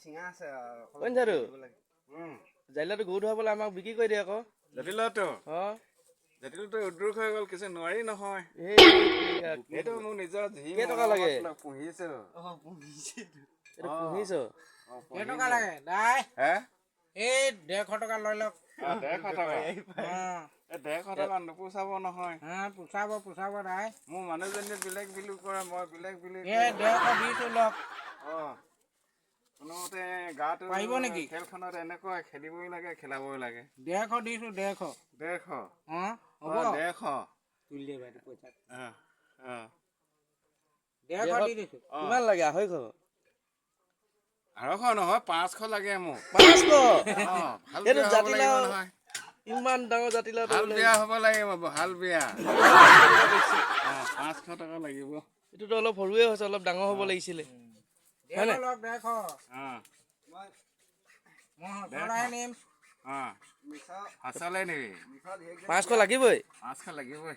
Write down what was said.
কোন ঝাৰু জাইলাটো গৰু ধুৱাবলৈ আমাক বিক্ৰী কৰি দিয়ে আকৌ জাতিলাটো অঁ জাতিলাটো উদ্ৰোগ হৈ গ'ল কিছু নোৱাৰি নহয় এইটো মোৰ নিজৰ কেই টকা লাগে পুহিছো এইটো পুহিছ কেই টকা লাগে দাই হে এই 150 টকা লৈ লওক 150 টকা 150 টকা নোপোচাব নহয় পুচাব দাই মোৰ মানুহজনীয়ে বেলেগ বিলু কৰে মই বেলেগ বিলু এই 150 দিছো লওক কোনোমতে গাটো পাৰিব নেকি খেলখনত এনেকুৱা খেলিবই লাগে খেলাবই লাগে 150 দিছো 150 হ'ব 150 তুলি দে বাইদেউ পইচা 150 দি দিছো কিমান লাগে 250 250 নহয় 500 লাগে মোক 500 এইটো জাতিলাও ইমান ডাঙৰ জাতিলাও ভাল বিয়া হ'ব লাগিব ভাল বিয়া 500 টকা লাগিব এইটোতো অলপ সৰুৱে হৈছে অলপ ডাঙৰ হ'ব লাগিছিলে হয় না 500 লাগিবই 500 লাগিবই